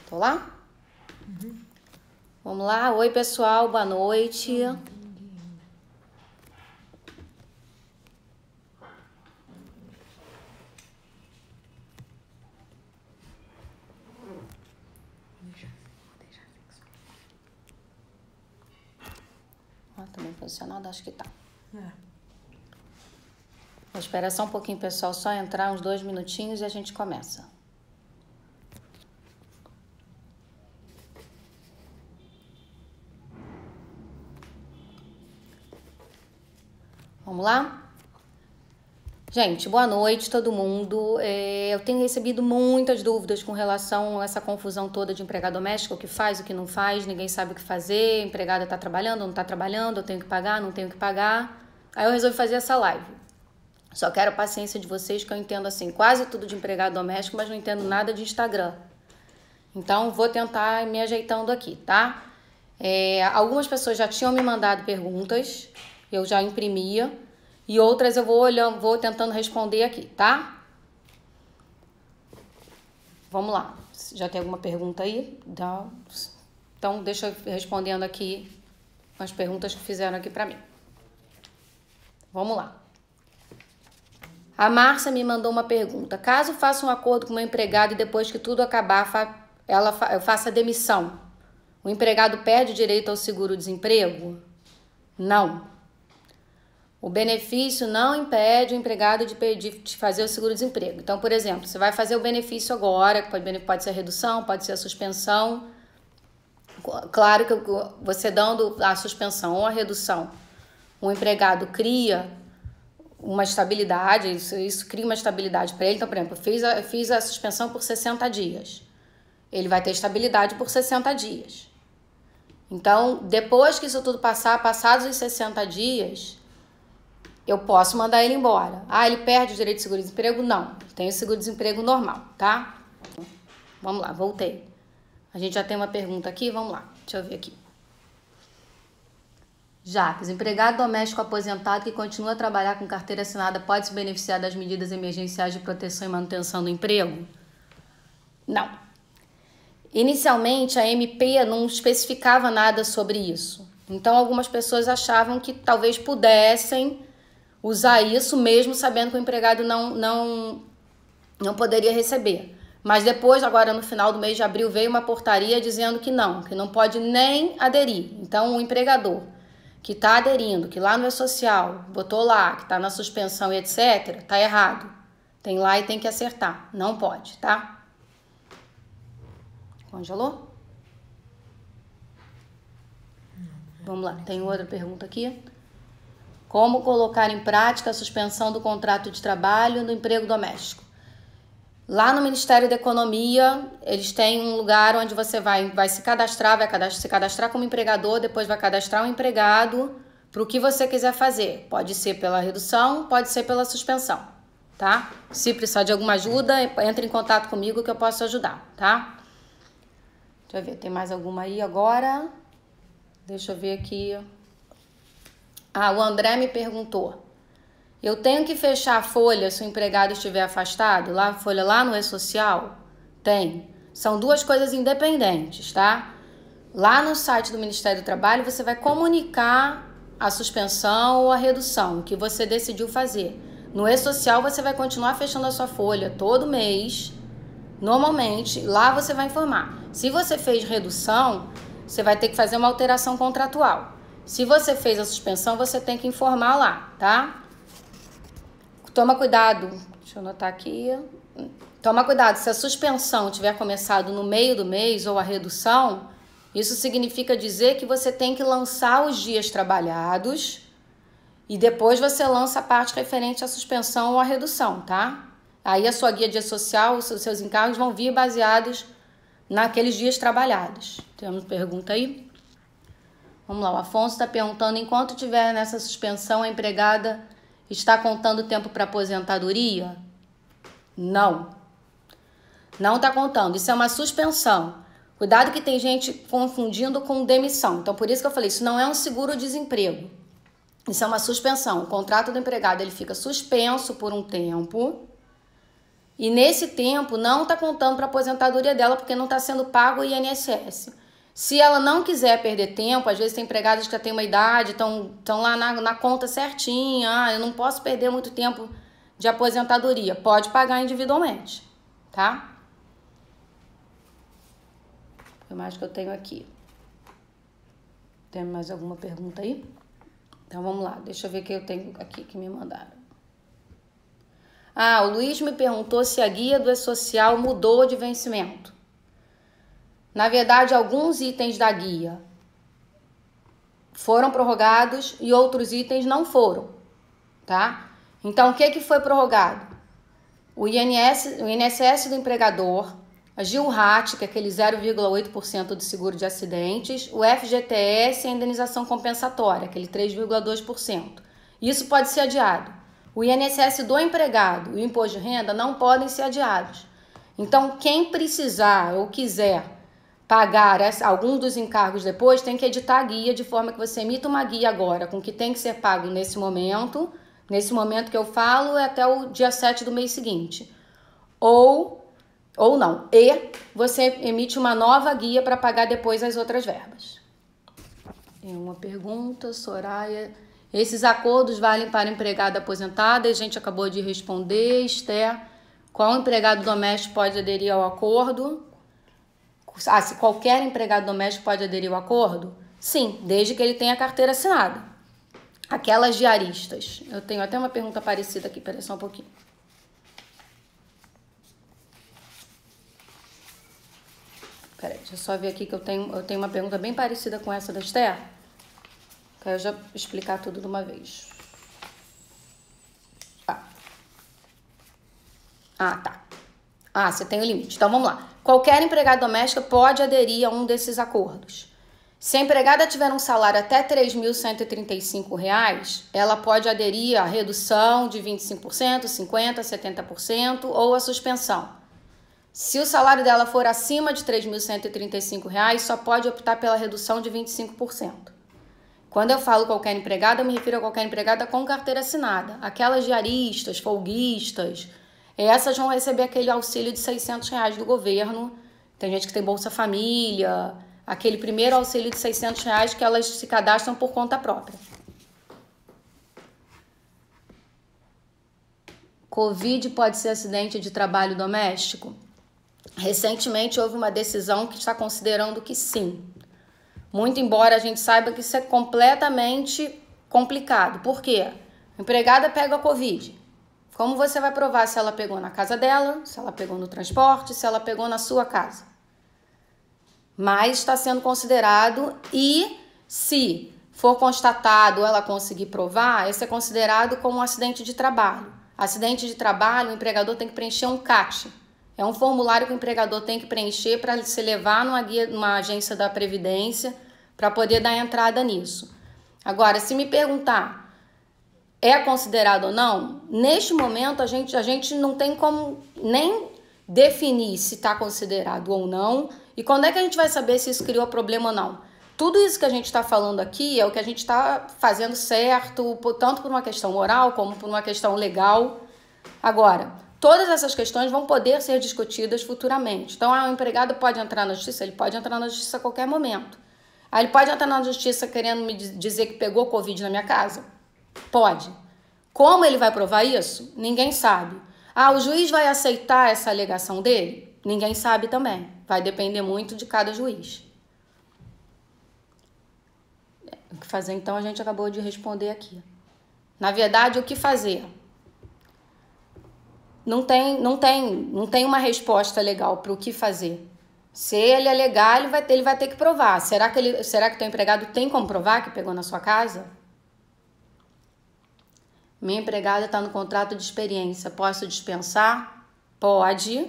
Tô lá? Vamos lá. Oi, pessoal. Boa noite. Tá bem posicionado? Acho que tá. Vou esperar só um pouquinho, pessoal. Só entrar uns 2 minutinhos e a gente começa. Vamos lá? Gente, boa noite todo mundo. Eu tenho recebido muitas dúvidas com relação a essa confusão toda de empregado doméstico, o que faz, o que não faz, ninguém sabe o que fazer, a empregada tá trabalhando, não tá trabalhando, eu tenho que pagar, não tenho que pagar. Aí eu resolvi fazer essa live. Só quero a paciência de vocês, que eu entendo assim quase tudo de empregado doméstico, mas não entendo nada de Instagram. Então vou tentar me ajeitando aqui, tá? Algumas pessoas já tinham me mandado perguntas, eu já imprimia. E outras eu vou olhando, vou tentando responder aqui, tá? Vamos lá. Já tem alguma pergunta aí? Então, deixa eu respondendo aqui as perguntas que fizeram aqui pra mim. Vamos lá. A Márcia me mandou uma pergunta. Caso faça um acordo com o meu empregado e depois que tudo acabar, eu faça demissão, o empregado perde o direito ao seguro-desemprego? Não. O benefício não impede o empregado de fazer o seguro-desemprego. Então, por exemplo, você vai fazer o benefício agora, pode ser a redução, pode ser a suspensão. Claro que você dando a suspensão ou a redução, o empregado cria uma estabilidade, isso cria uma estabilidade para ele. Então, por exemplo, eu fiz a suspensão por 60 dias. Ele vai ter estabilidade por 60 dias. Então, depois que isso tudo passados os 60 dias... eu posso mandar ele embora. Ele perde o direito de seguro-desemprego? Não. Tem o seguro-desemprego normal, tá? Vamos lá, voltei. A gente já tem uma pergunta aqui, vamos lá. Deixa eu ver aqui. Jacques, empregado doméstico aposentado que continua a trabalhar com carteira assinada pode se beneficiar das medidas emergenciais de proteção e manutenção do emprego? Não. Inicialmente, a MP não especificava nada sobre isso. Então, algumas pessoas achavam que talvez pudessem usar isso mesmo sabendo que o empregado não poderia receber. Mas depois, agora no final do mês de abril, veio uma portaria dizendo que não pode nem aderir. Então, o empregador que está aderindo, que lá no E-Social, botou lá, que está na suspensão e etc., está errado. Tem lá e tem que acertar. Não pode, tá? Congelou? Vamos lá, tem outra pergunta aqui. Como colocar em prática a suspensão do contrato de trabalho no emprego doméstico? Lá no Ministério da Economia, eles têm um lugar onde você vai se cadastrar, se cadastrar como empregador, depois vai cadastrar um empregado para o que você quiser fazer. Pode ser pela redução, pode ser pela suspensão, tá? Se precisar de alguma ajuda, entre em contato comigo que eu posso ajudar, tá? Deixa eu ver, tem mais alguma aí agora? Deixa eu ver aqui. O André me perguntou. Eu tenho que fechar a folha se o empregado estiver afastado? A folha lá no E-Social? Tem. São duas coisas independentes, tá? Lá no site do Ministério do Trabalho, você vai comunicar a suspensão ou a redução, o que você decidiu fazer. No E-Social, você vai continuar fechando a sua folha todo mês. Normalmente, lá você vai informar. Se você fez redução, você vai ter que fazer uma alteração contratual. Se você fez a suspensão, você tem que informar lá, tá? Toma cuidado. Deixa eu anotar aqui. Toma cuidado, se a suspensão tiver começado no meio do mês ou a redução, isso significa dizer que você tem que lançar os dias trabalhados e depois você lança a parte referente à suspensão ou à redução, tá? Aí a sua guia de social, os seus encargos vão vir baseados naqueles dias trabalhados. Temos pergunta aí? Vamos lá, o Afonso está perguntando, enquanto estiver nessa suspensão, a empregada está contando tempo para aposentadoria? Não. Não está contando, isso é uma suspensão. Cuidado que tem gente confundindo com demissão. Então, por isso que eu falei, isso não é um seguro-desemprego. Isso é uma suspensão. O contrato do empregado ele fica suspenso por um tempo E nesse tempo não está contando para a aposentadoria dela porque não está sendo pago o INSS. Se ela não quiser perder tempo, às vezes tem empregados que já têm uma idade, estão lá na conta certinha, eu não posso perder muito tempo de aposentadoria. Pode pagar individualmente, tá? O que mais que eu tenho aqui? Tem mais alguma pergunta aí? Então vamos lá, deixa eu ver o que eu tenho aqui que me mandaram. O Luiz me perguntou se a guia do E-Social mudou de vencimento. Na verdade, alguns itens da guia foram prorrogados e outros itens não foram, tá? Então, o que foi prorrogado? O INSS do empregador, a GILRAT, que é aquele 0,8% do seguro de acidentes, o FGTS e a indenização compensatória, aquele 3,2%. Isso pode ser adiado. O INSS do empregado e o imposto de renda não podem ser adiados. Então, quem precisar ou quiser pagar algum dos encargos depois, tem que editar a guia de forma que você emita uma guia agora com o que tem que ser pago nesse momento. Nesse momento que eu falo é até o dia 7 do mês seguinte. Ou não. E você emite uma nova guia para pagar depois as outras verbas. Tem uma pergunta, Soraya. Esses acordos valem para empregada aposentada? A gente acabou de responder. Esther, qual empregado doméstico pode aderir ao acordo? Se qualquer empregado doméstico pode aderir ao acordo? Sim, desde que ele tenha carteira assinada. Aquelas diaristas. Eu tenho até uma pergunta parecida aqui, peraí só um pouquinho. Peraí, deixa eu só ver aqui que eu tenho uma pergunta bem parecida com essa da Esther. Quero já explicar tudo de uma vez. Tá. Você tem o limite. Então, vamos lá. Qualquer empregada doméstica pode aderir a um desses acordos. Se a empregada tiver um salário até R$ 3.135, ela pode aderir à redução de 25%, 50%, 70% ou a suspensão. Se o salário dela for acima de R$ 3.135, só pode optar pela redução de 25%. Quando eu falo qualquer empregada, eu me refiro a qualquer empregada com carteira assinada. Aquelas diaristas, folguistas, essas vão receber aquele auxílio de R$ 600 do governo. Tem gente que tem Bolsa Família, aquele primeiro auxílio de R$ 600 que elas se cadastram por conta própria. Covid pode ser acidente de trabalho doméstico? Recentemente houve uma decisão que está considerando que sim. Muito embora a gente saiba que isso é completamente complicado. Por quê? A empregada pega a Covid. Como você vai provar se ela pegou na casa dela, se ela pegou no transporte, se ela pegou na sua casa? Mas está sendo considerado e se for constatado ela conseguir provar, isso é considerado como um acidente de trabalho. Acidente de trabalho, o empregador tem que preencher um CAT. É um formulário que o empregador tem que preencher para se levar numa agência da Previdência para poder dar entrada nisso. Agora, se me perguntar, é considerado ou não? Neste momento, a gente não tem como nem definir se está considerado ou não. E quando é que a gente vai saber se isso criou problema ou não? Tudo isso que a gente está falando aqui é o que a gente está fazendo certo, tanto por uma questão moral como por uma questão legal. Agora, todas essas questões vão poder ser discutidas futuramente. Então, o empregado pode entrar na justiça? Ele pode entrar na justiça a qualquer momento. Ele pode entrar na justiça querendo me dizer que pegou Covid na minha casa? Pode. Como ele vai provar isso? Ninguém sabe. O juiz vai aceitar essa alegação dele? Ninguém sabe também. Vai depender muito de cada juiz. O que fazer, então, a gente acabou de responder aqui. Na verdade, o que fazer? Não tem uma resposta legal para o que fazer. Se ele alegar, ele vai ter que provar. Será que o teu empregado tem como provar que pegou na sua casa? Minha empregada está no contrato de experiência. Posso dispensar? Pode.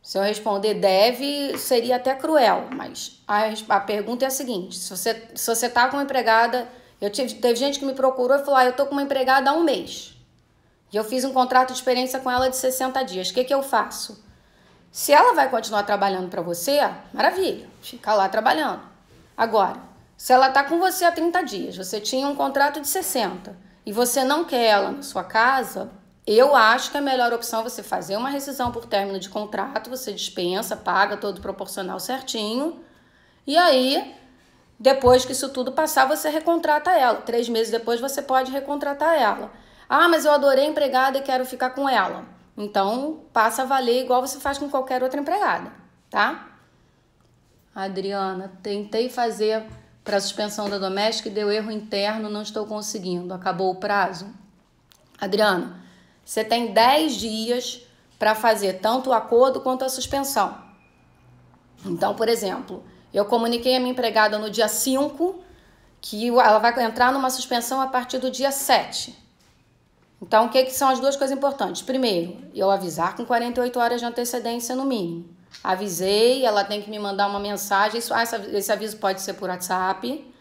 Se eu responder deve, seria até cruel. Mas a pergunta é a seguinte. Se você está com uma empregada... Teve gente que me procurou e falou, eu estou com uma empregada há um mês. E eu fiz um contrato de experiência com ela de 60 dias. O que eu faço? Se ela vai continuar trabalhando para você, maravilha, fica lá trabalhando. Agora, se ela está com você há 30 dias, você tinha um contrato de 60 e você não quer ela na sua casa, Eu acho que a melhor opção é você fazer uma rescisão por término de contrato, você dispensa, paga todo proporcional certinho, e aí, depois que isso tudo passar, você recontrata ela. 3 meses depois você pode recontratar ela. Ah, mas eu adorei a empregada e quero ficar com ela. Então, passa a valer igual você faz com qualquer outra empregada, tá? Adriana, tentei fazer para suspensão da doméstica e deu erro interno, não estou conseguindo. Acabou o prazo? Adriana, você tem 10 dias para fazer tanto o acordo quanto a suspensão. Então, por exemplo, eu comuniquei a minha empregada no dia 5 que ela vai entrar numa suspensão a partir do dia 7. Então, o que são as duas coisas importantes? Primeiro, eu avisar com 48 horas de antecedência no mínimo. Avisei, ela tem que me mandar uma mensagem. Esse aviso pode ser por WhatsApp.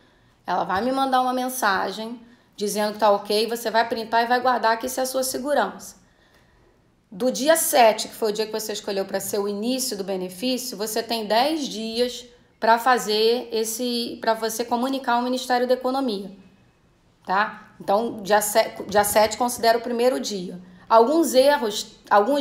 Ela vai me mandar uma mensagem dizendo que tá ok, você vai printar e vai guardar, que isso é a sua segurança. Do dia 7, que foi o dia que você escolheu para ser o início do benefício, você tem 10 dias para fazer para você comunicar ao Ministério da Economia, tá? Então, dia 7 considera o primeiro dia. Alguns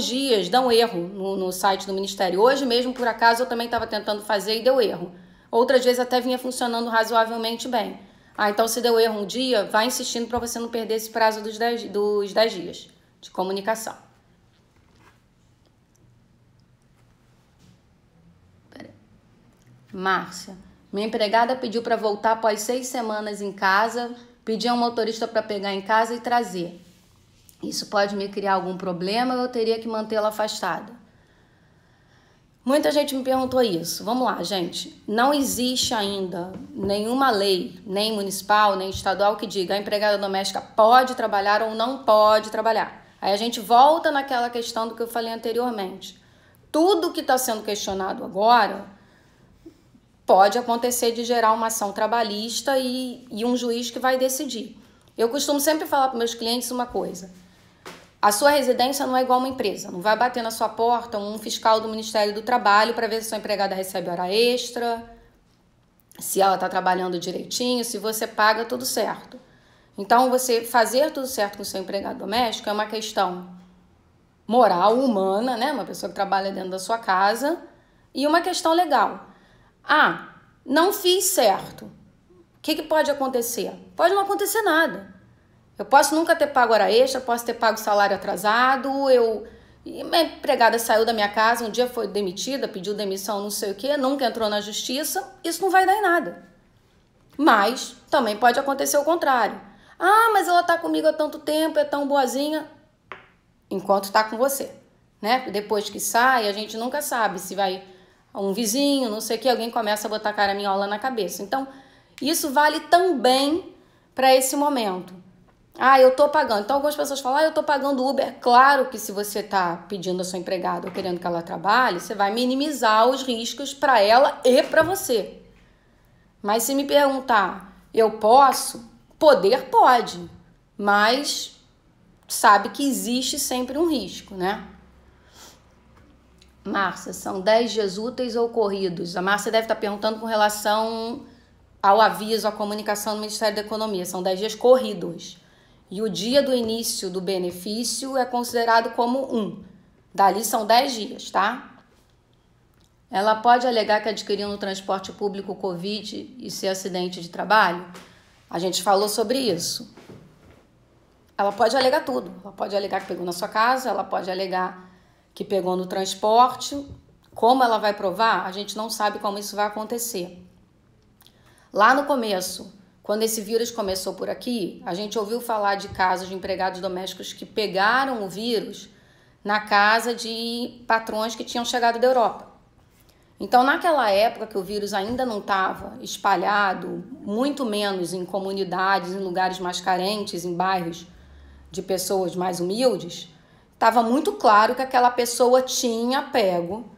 dias dão erro no site do Ministério. Hoje mesmo, por acaso, eu também estava tentando fazer e deu erro. Outras vezes até vinha funcionando razoavelmente bem. Então se deu erro um dia, vai insistindo para você não perder esse prazo dos 10 dias de comunicação. Márcia, minha empregada pediu para voltar após 6 semanas em casa, pedi a um motorista para pegar em casa e trazer. Isso pode me criar algum problema ou eu teria que mantê-la afastada? Muita gente me perguntou isso. Vamos lá, gente. Não existe ainda nenhuma lei, nem municipal, nem estadual, que diga a empregada doméstica pode trabalhar ou não pode trabalhar. Aí a gente volta naquela questão do que eu falei anteriormente. Tudo que está sendo questionado agora pode acontecer de gerar uma ação trabalhista e um juiz que vai decidir. Eu costumo sempre falar para meus clientes uma coisa. A sua residência não é igual uma empresa. Não vai bater na sua porta um fiscal do Ministério do Trabalho para ver se sua empregada recebe hora extra, se ela está trabalhando direitinho, se você paga tudo certo. Então, você fazer tudo certo com o seu empregado doméstico é uma questão moral, humana, né? Uma pessoa que trabalha dentro da sua casa, e uma questão legal. Ah, não fiz certo. O que pode acontecer? Pode não acontecer nada. Eu posso nunca ter pago hora extra, posso ter pago salário atrasado, minha empregada saiu da minha casa, um dia foi demitida, pediu demissão, não sei o quê, nunca entrou na justiça, isso não vai dar em nada. Mas também pode acontecer o contrário. Ah, mas ela tá comigo há tanto tempo, é tão boazinha, enquanto tá com você, né? Depois que sai, a gente nunca sabe se vai um vizinho, não sei o quê, alguém começa a botar caraminhola na cabeça. Então, isso vale também para esse momento. Ah, eu tô pagando. Então, algumas pessoas falam, eu tô pagando Uber. Claro que se você tá pedindo a sua empregada ou querendo que ela trabalhe, você vai minimizar os riscos para ela e para você. Mas se me perguntar, eu posso? Poder pode, mas sabe que existe sempre um risco, né? Márcia, são 10 dias úteis ou corridos? A Márcia deve estar perguntando com relação ao aviso, à comunicação do Ministério da Economia. São 10 dias corridos. E o dia do início do benefício é considerado como 1. Dali são 10 dias, tá? Ela pode alegar que adquiriu no transporte público Covid e ser acidente de trabalho? A gente falou sobre isso. Ela pode alegar tudo. Ela pode alegar que pegou na sua casa, ela pode alegar que pegou no transporte. Como ela vai provar? A gente não sabe como isso vai acontecer. Lá no começo, quando esse vírus começou por aqui, a gente ouviu falar de casos de empregados domésticos que pegaram o vírus na casa de patrões que tinham chegado da Europa. Então, naquela época que o vírus ainda não estava espalhado, muito menos em comunidades, em lugares mais carentes, em bairros de pessoas mais humildes, estava muito claro que aquela pessoa tinha pego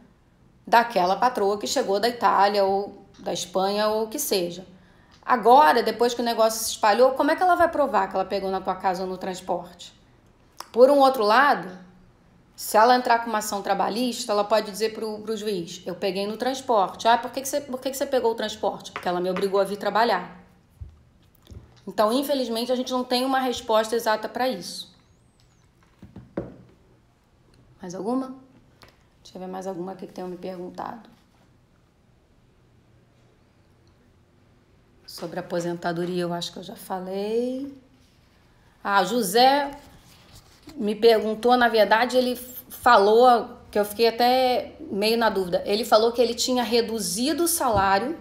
daquela patroa que chegou da Itália ou da Espanha ou o que seja. Agora, depois que o negócio se espalhou, como é que ela vai provar que ela pegou na tua casa ou no transporte? Por um outro lado, se ela entrar com uma ação trabalhista, ela pode dizer pro juiz, eu peguei no transporte. Ah, por que você pegou o transporte? Porque ela me obrigou a vir trabalhar. Então, infelizmente, a gente não tem uma resposta exata para isso. Mais alguma? Deixa eu ver mais alguma aqui que tenham me perguntado. Sobre aposentadoria, eu acho que eu já falei. Ah, José me perguntou, na verdade, ele falou, que eu fiquei até meio na dúvida, ele falou que ele tinha reduzido o salário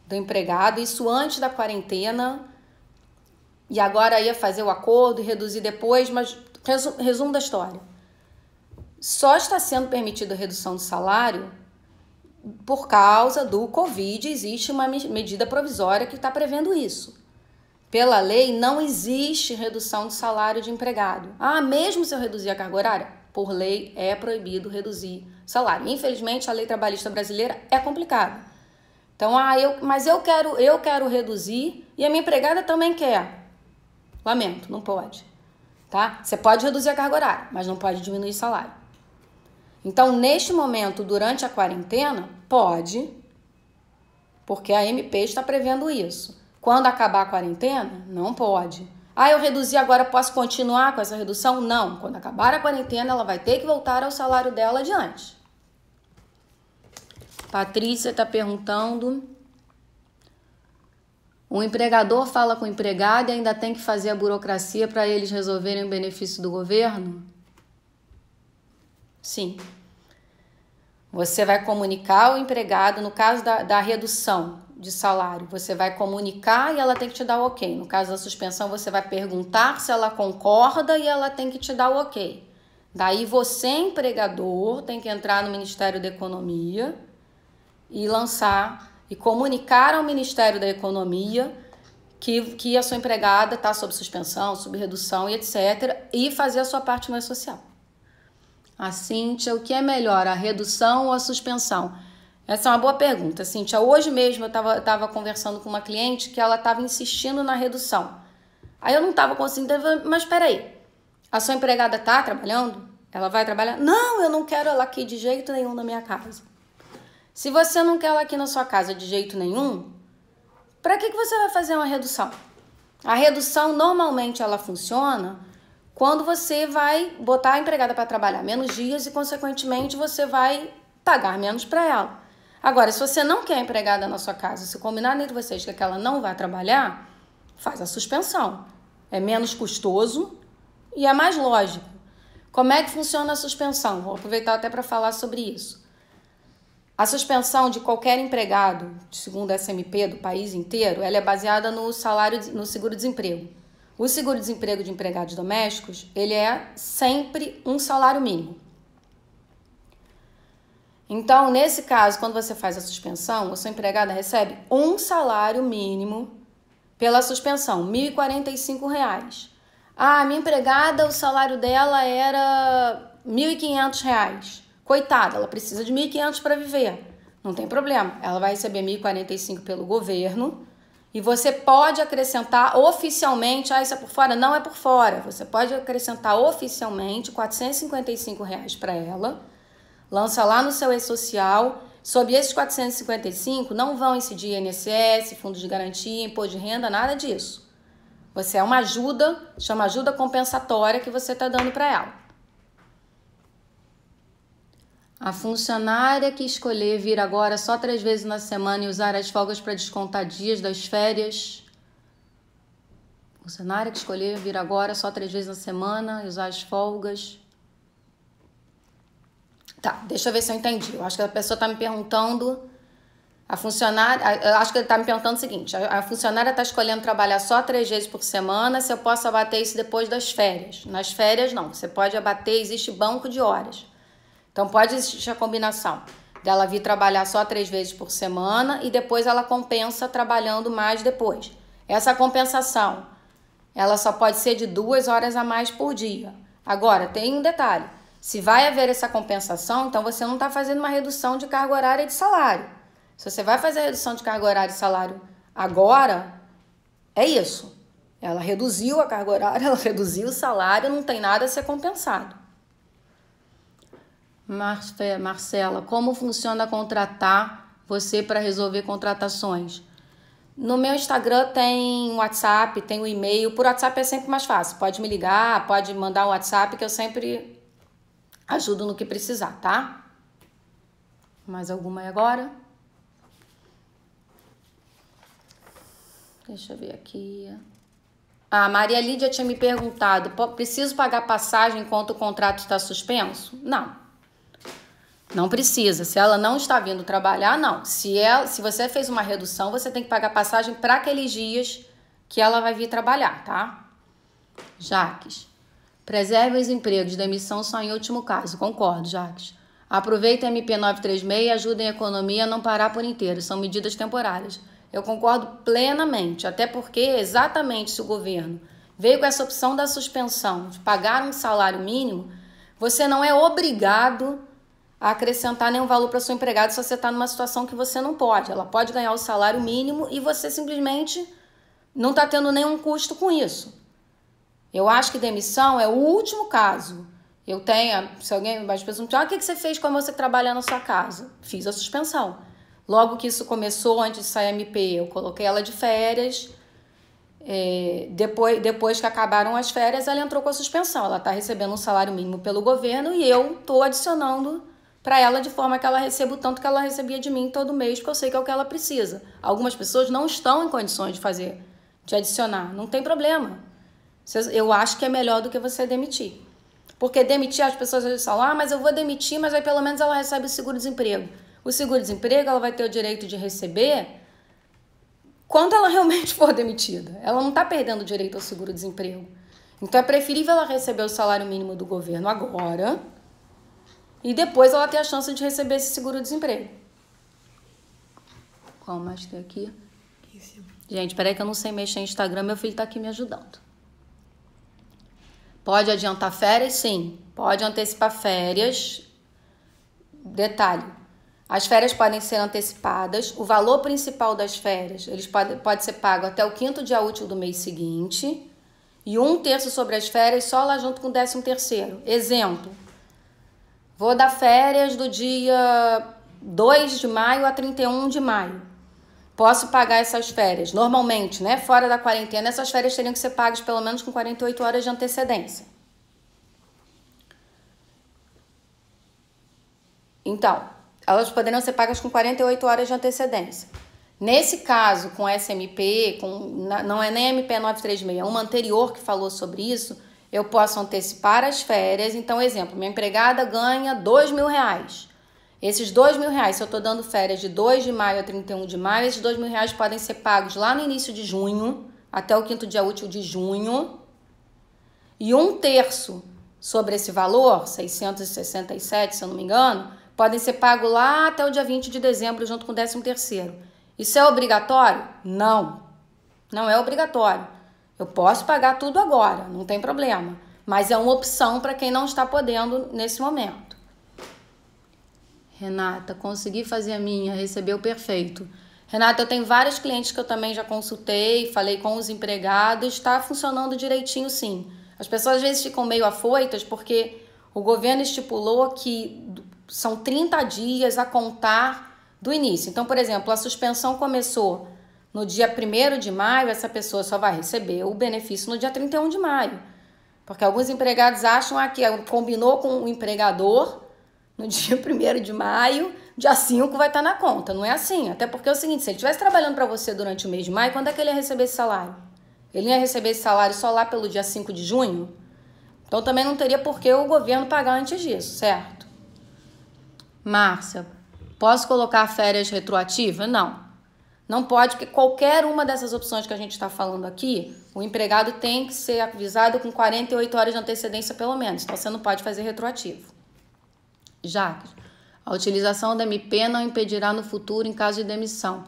do empregado, isso antes da quarentena, e agora ia fazer o acordo e reduzir depois, mas resumo da história. Só está sendo permitida a redução do salário por causa do Covid, existe uma medida provisória que está prevendo isso. Pela lei, não existe redução de salário de empregado. Ah, mesmo se eu reduzir a carga horária? Por lei, é proibido reduzir salário. Infelizmente, a lei trabalhista brasileira é complicada. Então, mas eu quero reduzir e a minha empregada também quer. Lamento, não pode. Tá? Você pode reduzir a carga horária, mas não pode diminuir o salário. Então, neste momento, durante a quarentena, pode, porque a MP está prevendo isso. Quando acabar a quarentena, não pode. Ah, eu reduzi, agora posso continuar com essa redução? Não. Quando acabar a quarentena, ela vai ter que voltar ao salário dela de antes. Patrícia está perguntando. O empregador fala com o empregado e ainda tem que fazer a burocracia para eles resolverem o benefício do governo? Sim. Você vai comunicar ao empregado, no caso da redução de salário, você vai comunicar e ela tem que te dar o ok. No caso da suspensão, você vai perguntar se ela concorda e ela tem que te dar o ok. Daí você, empregador, tem que entrar no Ministério da Economia e lançar e comunicar ao Ministério da Economia que a sua empregada está sob suspensão, sob redução e etc. E fazer a sua parte mais social. A Cíntia, o que é melhor, a redução ou a suspensão? Essa é uma boa pergunta, Cíntia. Hoje mesmo eu estava conversando com uma cliente que ela estava insistindo na redução. Aí eu não estava conseguindo, mas espera aí, a sua empregada está trabalhando? Ela vai trabalhar? Não, eu não quero ela aqui de jeito nenhum na minha casa. Se você não quer ela aqui na sua casa de jeito nenhum, para que você vai fazer uma redução? A redução normalmente ela funciona quando você vai botar a empregada para trabalhar menos dias e, consequentemente, você vai pagar menos para ela. Agora, se você não quer a empregada na sua casa, se combinar entre vocês que ela não vai trabalhar, faz a suspensão. É menos custoso e é mais lógico. Como é que funciona a suspensão? Vou aproveitar até para falar sobre isso. A suspensão de qualquer empregado, segundo a SMP do país inteiro, ela é baseada no seguro-desemprego. O seguro-desemprego de empregados domésticos, ele é sempre um salário mínimo. Então, nesse caso, quando você faz a suspensão, a sua empregada recebe um salário mínimo pela suspensão, R$ 1.045. Ah, minha empregada, o salário dela era R$ 1.500. Coitada, ela precisa de R$ 1.500 para viver. Não tem problema, ela vai receber R$ 1.045 pelo governo. E você pode acrescentar oficialmente, isso é por fora? Não é por fora. Você pode acrescentar oficialmente R$ 455 para ela, lança lá no seu e-social. Sob esses 455 não vão incidir INSS, fundo de garantia, imposto de renda, nada disso. Você é uma ajuda, chama ajuda compensatória que você está dando para ela. A funcionária que escolher vir agora só 3 vezes na semana e usar as folgas para descontar dias das férias. Funcionária que escolher vir agora só 3 vezes na semana e usar as folgas. Tá, deixa eu ver se eu entendi. Eu acho que a pessoa está me perguntando. Eu acho que ele está me perguntando o seguinte: a funcionária está escolhendo trabalhar só 3 vezes por semana, se eu posso abater isso depois das férias. Nas férias, não. Você pode abater, existe banco de horas. Então, pode existir a combinação dela vir trabalhar só 3 vezes por semana e depois ela compensa trabalhando mais depois. Essa compensação, ela só pode ser de 2 horas a mais por dia. Agora, tem um detalhe. Se vai haver essa compensação, então você não está fazendo uma redução de carga horária e de salário. Se você vai fazer a redução de carga horária e salário agora, é isso. Ela reduziu a carga horária, ela reduziu o salário, não tem nada a ser compensado. Marcela, como funciona contratar você para resolver contratações? No meu Instagram tem WhatsApp, tem o e-mail. Por WhatsApp é sempre mais fácil. Pode me ligar, pode mandar um WhatsApp que eu sempre Ajudo no que precisar, tá? Mais alguma aí agora? Deixa eu ver aqui. A Maria Lídia tinha me perguntado, preciso pagar passagem enquanto o contrato está suspenso? Não. Não precisa. Se ela não está vindo trabalhar, não. Se você fez uma redução, você tem que pagar passagem para aqueles dias que ela vai vir trabalhar, tá? Jaques. Preserve os empregos. Demissão só em último caso. Concordo, Jaques. Aproveita a MP 936 e ajuda a economia a não parar por inteiro. São medidas temporárias. Eu concordo plenamente, até porque exatamente se o governo veio com essa opção da suspensão, de pagar um salário mínimo, você não é obrigado a acrescentar nenhum valor para seu empregado se você está numa situação que você não pode. Ela pode ganhar o salário mínimo e você simplesmente não está tendo nenhum custo com isso. Eu acho que demissão é o último caso. Eu tenho, se alguém mais pessoas me o que você fez com a moça que trabalha na sua casa? Fiz a suspensão. Logo que isso começou, antes de sair a MP, eu coloquei ela de férias. Depois que acabaram as férias, ela entrou com a suspensão. Ela está recebendo um salário mínimo pelo governo e eu estou adicionando para ela de forma que ela receba o tanto que ela recebia de mim todo mês, porque eu sei que é o que ela precisa. Algumas pessoas não estão em condições de adicionar. Não tem problema. Eu acho que é melhor do que você demitir. Porque demitir, as pessoas às vezes falam, mas eu vou demitir, mas aí pelo menos ela recebe o seguro-desemprego. O seguro-desemprego ela vai ter o direito de receber quando ela realmente for demitida. Ela não está perdendo o direito ao seguro-desemprego. Então é preferível ela receber o salário mínimo do governo agora e depois ela ter a chance de receber esse seguro-desemprego. Qual mais tem aqui? Gente, peraí que eu não sei mexer em Instagram, meu filho está aqui me ajudando. Pode adiantar férias? Sim. Pode antecipar férias. Detalhe. As férias podem ser antecipadas. O valor principal das férias pode ser pago até o 5º dia útil do mês seguinte. E 1/3 sobre as férias só lá junto com o 13º. Exemplo. Vou dar férias do dia 2 de maio a 31 de maio. Posso pagar essas férias. Normalmente, né? Fora da quarentena, essas férias teriam que ser pagas pelo menos com 48 horas de antecedência. Então, elas poderiam ser pagas com 48 horas de antecedência. Nesse caso, com SMP, não é nem a MP 936, é uma anterior que falou sobre isso, eu posso antecipar as férias. Então, exemplo, minha empregada ganha R$2.000. Esses R$2.000, se eu estou dando férias de 2 de maio a 31 de maio, esses R$2.000 podem ser pagos lá no início de junho, até o 5º dia útil de junho, e 1/3 sobre esse valor, 667, se eu não me engano, podem ser pagos lá até o dia 20 de dezembro, junto com o 13º. Isso é obrigatório? Não. Não é obrigatório. Eu posso pagar tudo agora, não tem problema. Mas é uma opção para quem não está podendo nesse momento. Renata, consegui fazer a minha, recebeu perfeito. Renata, eu tenho vários clientes que eu também já consultei, falei com os empregados, está funcionando direitinho sim. As pessoas às vezes ficam meio afoitas porque o governo estipulou que são 30 dias a contar do início. Então, por exemplo, a suspensão começou no dia 1º de maio, essa pessoa só vai receber o benefício no dia 31 de maio. Porque alguns empregados acham que combinou com o empregador no dia 1º de maio, dia 5 vai estar na conta. Não é assim. Até porque é o seguinte, se ele estivesse trabalhando para você durante o mês de maio, quando é que ele ia receber esse salário? Ele ia receber esse salário só lá pelo dia 5 de junho? Então também não teria por que o governo pagar antes disso, certo? Márcia, posso colocar férias retroativas? Não. Não pode, porque qualquer uma dessas opções que a gente está falando aqui, o empregado tem que ser avisado com 48 horas de antecedência pelo menos. Então você não pode fazer retroativo. Jaques, a utilização da MP não impedirá no futuro em caso de demissão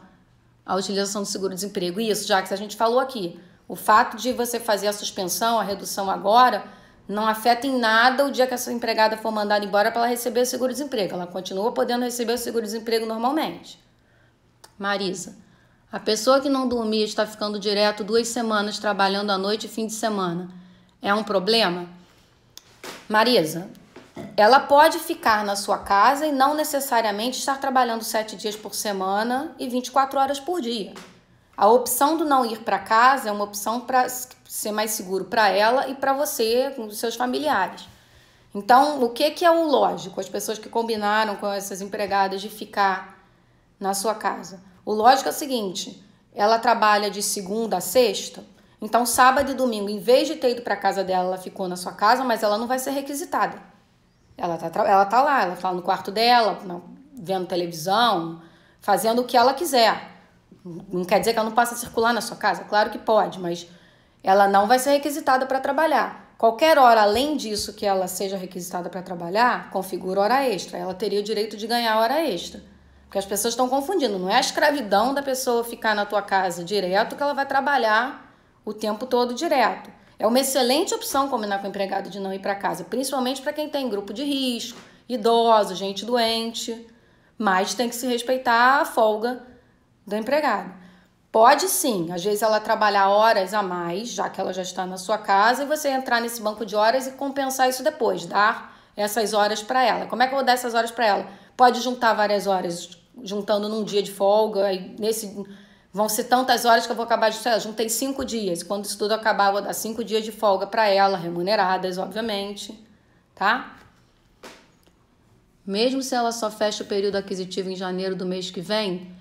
a utilização do seguro-desemprego. Isso, Jaques, a gente falou aqui. O fato de você fazer a suspensão, a redução agora, não afeta em nada o dia que essa empregada for mandada embora para ela receber o seguro-desemprego. Ela continua podendo receber o seguro-desemprego normalmente. Marisa, a pessoa que não dormia está ficando direto 2 semanas trabalhando à noite e fim de semana. É um problema? Marisa, ela pode ficar na sua casa e não necessariamente estar trabalhando 7 dias por semana e 24 horas por dia. A opção do não ir para casa é uma opção para ser mais seguro para ela e para você, com os seus familiares. Então, o que é o lógico? As pessoas que combinaram com essas empregadas de ficar na sua casa. O lógico é o seguinte, ela trabalha de segunda a sexta, então sábado e domingo, em vez de ter ido para casa dela, ela ficou na sua casa, mas ela não vai ser requisitada. Ela tá lá, ela tá no quarto dela, vendo televisão, fazendo o que ela quiser. Não quer dizer que ela não possa circular na sua casa, claro que pode, mas ela não vai ser requisitada para trabalhar. Qualquer hora, além disso, que ela seja requisitada para trabalhar, configura hora extra. Ela teria o direito de ganhar hora extra. Porque as pessoas estão confundindo. Não é a escravidão da pessoa ficar na tua casa direto que ela vai trabalhar o tempo todo direto. É uma excelente opção combinar com o empregado de não ir para casa, principalmente para quem tem grupo de risco, idosos, gente doente. Mas tem que se respeitar a folga do empregado. Pode sim, às vezes ela trabalhar horas a mais, já que ela já está na sua casa, e você entrar nesse banco de horas e compensar isso depois, dar essas horas para ela. Como é que eu vou dar essas horas para ela? Pode juntar várias horas, juntando num dia de folga, e vão ser tantas horas que eu vou acabar de... Juntei 5 dias, quando isso tudo acabar, eu vou dar 5 dias de folga para ela, remuneradas, obviamente, tá? Mesmo se ela só fecha o período aquisitivo em janeiro do mês que vem,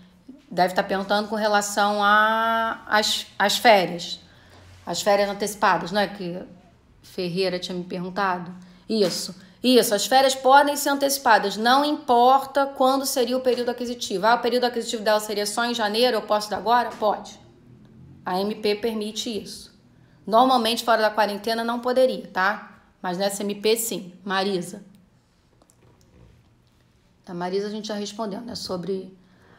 deve estar perguntando com relação às férias. As férias antecipadas, não é que Ferreira tinha me perguntado? Isso, as férias podem ser antecipadas, não importa quando seria o período aquisitivo. O período aquisitivo dela seria só em janeiro, eu posso dar agora? Pode. A MP permite isso. Normalmente, fora da quarentena, não poderia, tá? Mas nessa MP, sim. Marisa. A Marisa a gente já respondeu, né? Sobre...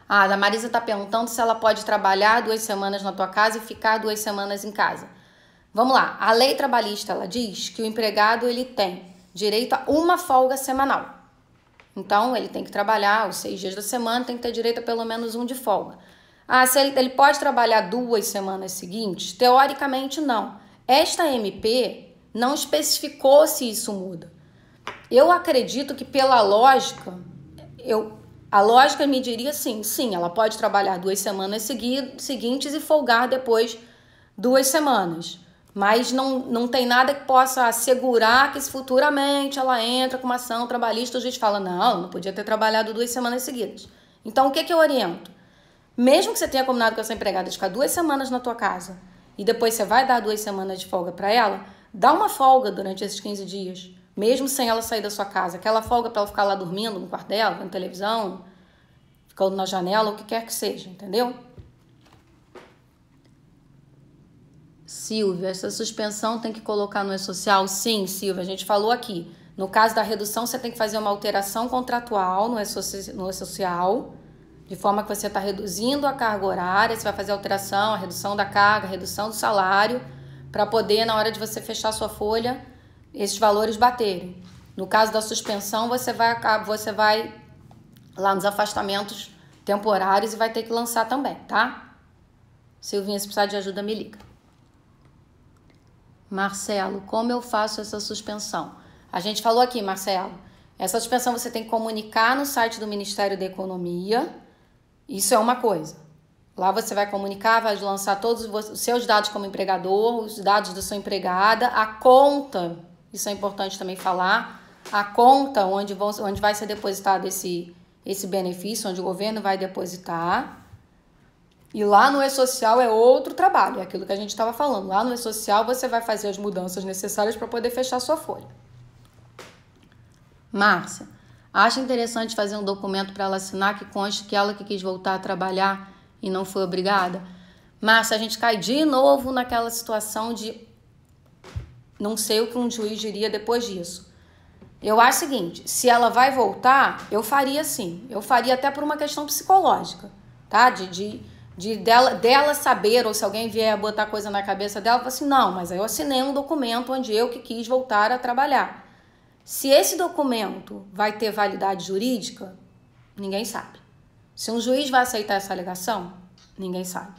a Marisa está perguntando se ela pode trabalhar 2 semanas na tua casa e ficar 2 semanas em casa. Vamos lá. A lei trabalhista, ela diz que o empregado, ele tem direito a uma folga semanal. Então, ele tem que trabalhar os 6 dias da semana, tem que ter direito a pelo menos um de folga. Se ele pode trabalhar 2 semanas seguintes? Teoricamente, não. Esta MP não especificou se isso muda. Eu acredito que pela lógica, a lógica me diria sim, ela pode trabalhar 2 semanas seguintes e folgar depois 2 semanas. Mas não tem nada que possa assegurar que se futuramente ela entra com uma ação trabalhista, a gente fala, não podia ter trabalhado 2 semanas seguidas. Então, o que eu oriento? Mesmo que você tenha combinado com essa empregada de ficar 2 semanas na tua casa e depois você vai dar 2 semanas de folga para ela, dá uma folga durante esses 15 dias, mesmo sem ela sair da sua casa. Aquela folga para ela ficar lá dormindo no quarto dela, vendo televisão, ficando na janela, o que quer que seja, entendeu? Silvia, essa suspensão tem que colocar no E-Social? Sim, Silvia, a gente falou aqui. No caso da redução, você tem que fazer uma alteração contratual no E-Social, de forma que você está reduzindo a carga horária, você vai fazer a alteração, a redução da carga, a redução do salário, para poder, na hora de você fechar sua folha, esses valores baterem. No caso da suspensão, você vai lá nos afastamentos temporários e vai ter que lançar também, tá? Silvinha, se precisar de ajuda, me liga. Marcelo, como eu faço essa suspensão? A gente falou aqui, Marcelo, essa suspensão você tem que comunicar no site do Ministério da Economia, isso é uma coisa. Lá você vai comunicar, vai lançar todos os seus dados como empregador, os dados da sua empregada, a conta, isso é importante também falar, a conta onde vai ser depositado esse benefício, onde o governo vai depositar. E lá no E-Social é outro trabalho, é aquilo que a gente estava falando. Lá no E-Social você vai fazer as mudanças necessárias para poder fechar sua folha. Márcia, acha interessante fazer um documento para ela assinar que conste que ela que quis voltar a trabalhar e não foi obrigada? Márcia, a gente cai de novo naquela situação de não sei o que um juiz diria depois disso. Eu acho o seguinte, se ela vai voltar, eu faria sim. Eu faria até por uma questão psicológica, tá? Dela saber, ou se alguém vier botar coisa na cabeça dela, fala assim, não, mas eu assinei um documento onde eu que quis voltar a trabalhar. Se esse documento vai ter validade jurídica, ninguém sabe. Se um juiz vai aceitar essa alegação, ninguém sabe.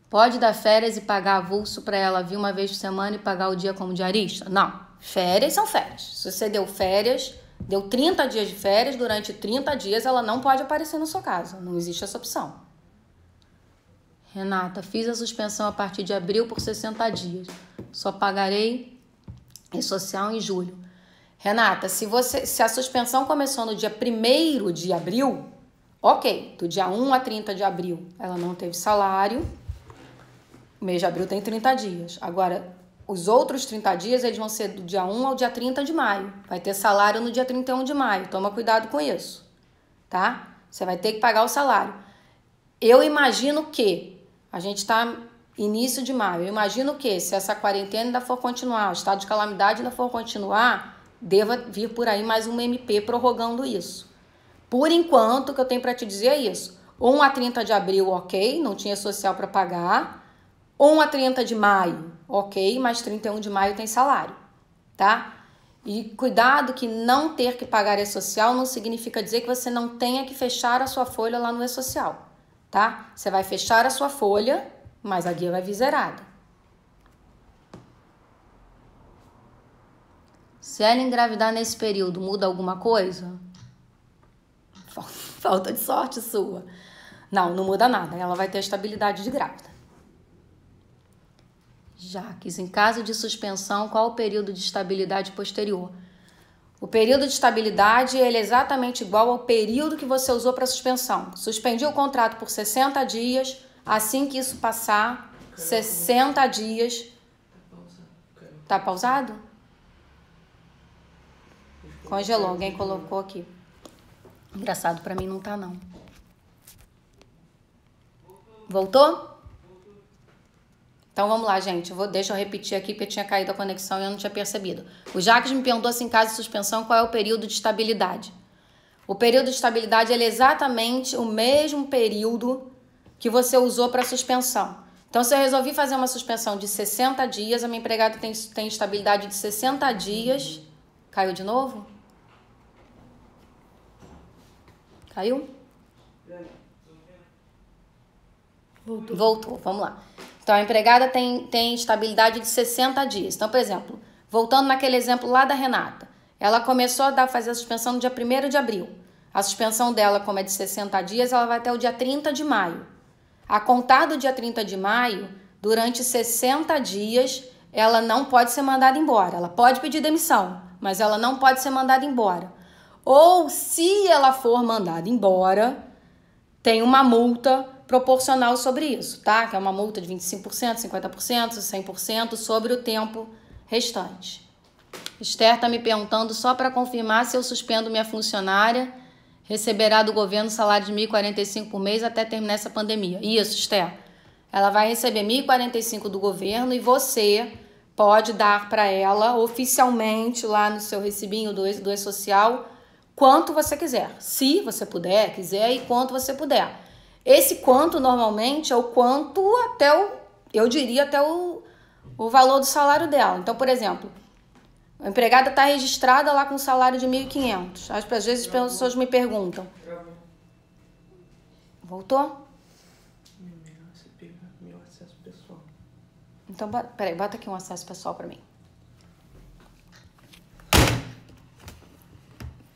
Pode dar férias e pagar avulso para ela vir uma vez por semana e pagar o dia como diarista? Não, férias são férias. Se você deu férias, deu 30 dias de férias, durante 30 dias ela não pode aparecer na sua casa. Não existe essa opção. Renata, fiz a suspensão a partir de abril por 60 dias. Só pagarei e social em julho. Renata, se a suspensão começou no dia 1º de abril, ok, do dia 1 a 30 de abril ela não teve salário, o mês de abril tem 30 dias. Agora, os outros 30 dias eles vão ser do dia 1 ao dia 30 de maio. Vai ter salário no dia 31 de maio, toma cuidado com isso, tá? Você vai ter que pagar o salário. Eu imagino que, a gente está início de maio, eu imagino que se essa quarentena ainda for continuar, o estado de calamidade ainda for continuar, deva vir por aí mais um MP prorrogando isso. Por enquanto, o que eu tenho para te dizer é isso. 1 a 30 de abril, ok, não tinha social para pagar. 1 a 30 de maio, ok, mas 31 de maio tem salário, tá? E cuidado que não ter que pagar E-Social não significa dizer que você não tenha que fechar a sua folha lá no E-Social, tá? Você vai fechar a sua folha, mas a guia vai vir zerada. Se ela engravidar nesse período, muda alguma coisa? Falta de sorte sua. Não, não muda nada. Ela vai ter estabilidade de grávida. Jaques, em caso de suspensão, qual o período de estabilidade posterior? O período de estabilidade ele é exatamente igual ao período que você usou para suspensão. Suspendi o contrato por 60 dias, assim que isso passar, 60 dias... Tá pausado? Congelou, alguém colocou aqui. Engraçado, para mim não tá não. Voltou? Então vamos lá, gente. Deixa eu repetir aqui porque tinha caído a conexão e eu não tinha percebido. O Jaques me perguntou se em caso de suspensão qual é o período de estabilidade. O período de estabilidade ele é exatamente o mesmo período que você usou para suspensão. Então, se eu resolvi fazer uma suspensão de 60 dias, a minha empregada tem estabilidade de 60 dias. Caiu de novo? Caiu? Voltou. Vamos lá. Então, a empregada tem estabilidade de 60 dias. Então, por exemplo, voltando naquele exemplo lá da Renata, ela começou a fazer a suspensão no dia 1º de abril. A suspensão dela, como é de 60 dias, ela vai até o dia 30 de maio. A contar do dia 30 de maio, durante 60 dias, ela não pode ser mandada embora. Ela pode pedir demissão, mas ela não pode ser mandada embora. Ou, se ela for mandada embora, tem uma multa proporcional sobre isso, tá? Que é uma multa de 25%, 50%, 100% sobre o tempo restante. Esther tá me perguntando só para confirmar se eu suspendo minha funcionária, receberá do governo salário de R$ 1.045 por mês até terminar essa pandemia. Isso, Esther. Ela vai receber R$ 1.045 do governo e você pode dar para ela oficialmente lá no seu recibinho do E-Social quanto você quiser. Se você puder, quiser e quanto você puder. Esse quanto, normalmente, é o quanto eu diria até o valor do salário dela. Então, por exemplo, a empregada está registrada lá com um salário de 1.500. Às vezes as pessoas me perguntam. Voltou? Você pega meu acesso pessoal. Então, peraí, bota aqui um acesso pessoal para mim.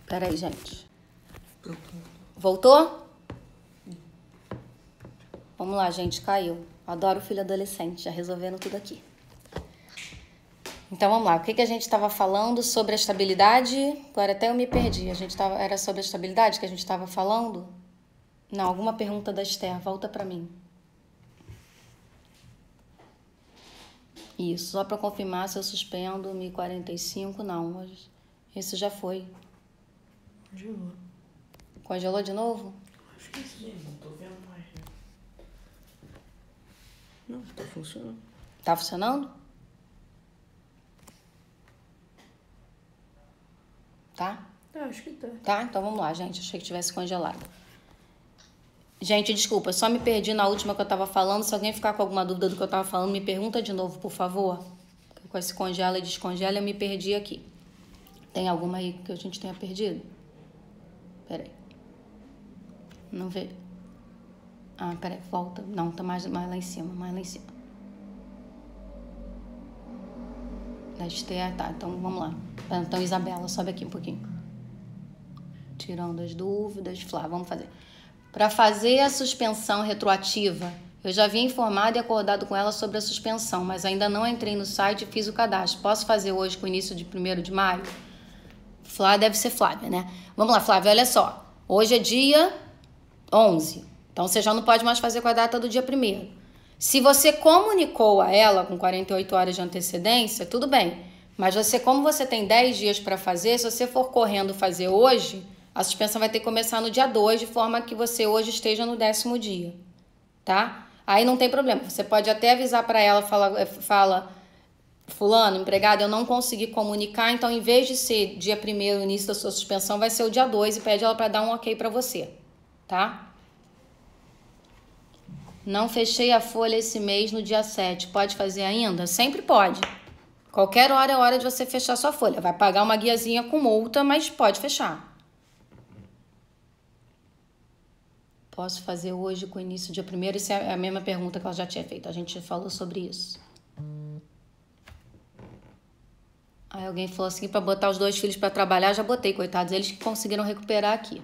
Peraí, gente. Voltou? Vamos lá, gente, caiu. Adoro filho adolescente, já resolvendo tudo aqui. Então, vamos lá. O que a gente estava falando sobre a estabilidade? Agora até eu me perdi. Era sobre a estabilidade que a gente estava falando? Não, alguma pergunta da Esther. Volta para mim. Isso, só para confirmar se eu suspendo 1.045. Não, isso já foi. Congelou. Congelou de novo? Acho que sim, não tô vendo mais. Não, tá funcionando. Tá funcionando? Tá? Acho que tá. Tá? Então vamos lá, gente. Achei que tivesse congelado. Gente, desculpa, só me perdi na última que eu tava falando. Se alguém ficar com alguma dúvida do que eu tava falando, me pergunta de novo, por favor. Com esse congela e descongela, eu me perdi aqui. Tem alguma aí que a gente tenha perdido? Peraí. Não vê. Ah, peraí, volta. Não, tá mais lá em cima, mais lá em cima. Da Esther, tá, então vamos lá. Então, Isabela, sobe aqui um pouquinho. Tirando as dúvidas. Flá, vamos fazer. Para fazer a suspensão retroativa Eu já havia informado e acordado com ela sobre a suspensão, mas ainda não entrei no site e fiz o cadastro. Posso fazer hoje com o início de 1º de maio? Flávia deve ser Flávia, né? Vamos lá, Flávia, olha só. Hoje é dia 11. Então, você já não pode mais fazer com a data do dia 1º. Se você comunicou a ela com 48 horas de antecedência, tudo bem. Mas como você tem 10 dias para fazer, se você for correndo fazer hoje, a suspensão vai ter que começar no dia 2, de forma que você hoje esteja no 10º dia, tá? Aí não tem problema. Você pode até avisar para ela, fala, fulano, empregado, eu não consegui comunicar, então em vez de ser dia 1º, o início da sua suspensão, vai ser o dia 2 e pede ela para dar um ok para você, tá? Não fechei a folha esse mês no dia 7. Pode fazer ainda? Sempre pode. Qualquer hora é hora de você fechar sua folha. Vai pagar uma guiazinha com multa, mas pode fechar. Posso fazer hoje com o início do dia 1º? Essa é a mesma pergunta que ela já tinha feito. A gente falou sobre isso. Aí alguém falou assim, para botar os 2 filhos para trabalhar, já botei, coitados. Eles que conseguiram recuperar aqui.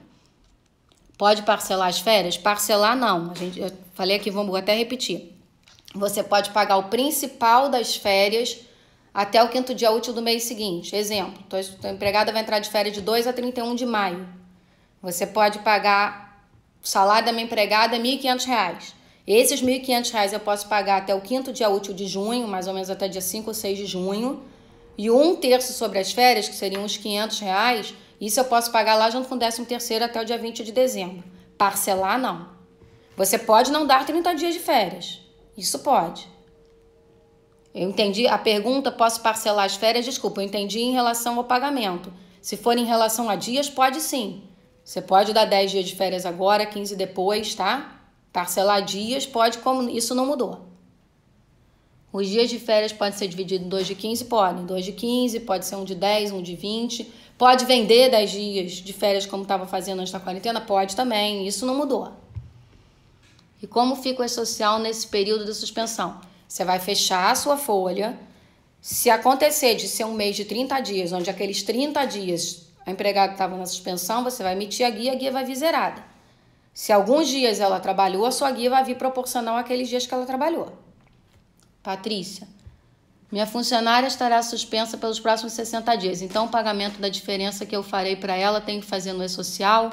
Pode parcelar as férias? Parcelar não. Eu falei aqui, vou até repetir. Você pode pagar o principal das férias até o 5º dia útil do mês seguinte. Exemplo, tua empregada vai entrar de férias de 2 a 31 de maio. Você pode pagar o salário da minha empregada, R$ 1.500. Esses R$ 1.500 eu posso pagar até o 5º dia útil de junho, mais ou menos até dia 5 ou 6 de junho. E 1/3 sobre as férias, que seriam uns R$ 500, isso eu posso pagar lá junto com o 13º até o dia 20 de dezembro. Parcelar, não. Você pode não dar 30 dias de férias. Isso pode. Eu entendi a pergunta, posso parcelar as férias? Desculpa, eu entendi em relação ao pagamento. Se for em relação a dias, pode sim. Você pode dar 10 dias de férias agora, 15 depois, tá? Parcelar dias, pode, como isso não mudou. Os dias de férias podem ser divididos em 2 de 15? Podem. 2 de 15, pode ser um de 10, um de 20. Pode vender 10 dias de férias como estava fazendo antes da quarentena? Pode também, isso não mudou. E como fica o E-Social nesse período de suspensão? Você vai fechar a sua folha. Se acontecer de ser um mês de 30 dias, onde aqueles 30 dias a empregada estava na suspensão, você vai emitir a guia vai vir zerada. Se alguns dias ela trabalhou, a sua guia vai vir proporcional àqueles dias que ela trabalhou. Patrícia, minha funcionária estará suspensa pelos próximos 60 dias, então o pagamento da diferença que eu farei para ela tem que fazer no E-Social?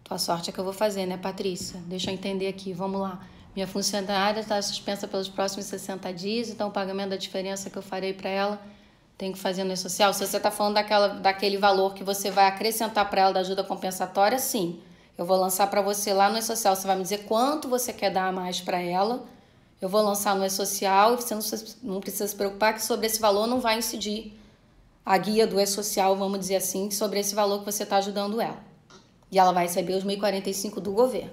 Tua sorte é que eu vou fazer, né, Patrícia? Deixa eu entender aqui, vamos lá. Minha funcionária está suspensa pelos próximos 60 dias, então o pagamento da diferença que eu farei para ela tem que fazer no E-Social. Se você está falando daquele valor que você vai acrescentar para ela da ajuda compensatória, sim. Eu vou lançar para você lá no E-Social. Você vai me dizer quanto você quer dar a mais para ela. Eu vou lançar no E-Social e você não precisa se preocupar que sobre esse valor não vai incidir a guia do E-Social, vamos dizer assim, sobre esse valor que você está ajudando ela. E ela vai receber os 1.045 do governo.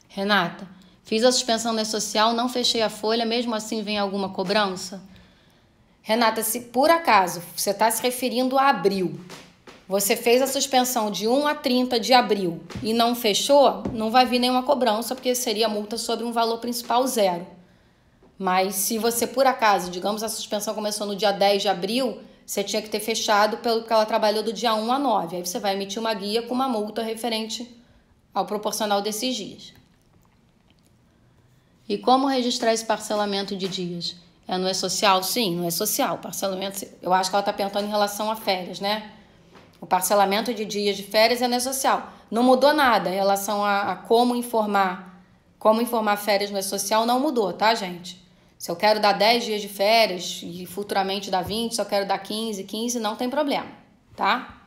Renata, fiz a suspensão do E-Social, não fechei a folha, mesmo assim vem alguma cobrança? Renata, se por acaso você está se referindo a abril, você fez a suspensão de 1 a 30 de abril e não fechou, não vai vir nenhuma cobrança, porque seria multa sobre um valor principal 0. Mas se você, por acaso, digamos, a suspensão começou no dia 10 de abril, você tinha que ter fechado pelo que ela trabalhou do dia 1 a 9. Aí você vai emitir uma guia com uma multa referente ao proporcional desses dias. E como registrar esse parcelamento de dias? É no E-Social? Sim, no E-Social. Parcelamento, eu acho que ela está perguntando em relação a férias, né? O parcelamento de dias de férias é no E-Social. Não mudou nada em relação a como informar férias no E-Social, não mudou, tá, gente? Se eu quero dar 10 dias de férias e futuramente dar 20, se eu quero dar 15, não tem problema, tá?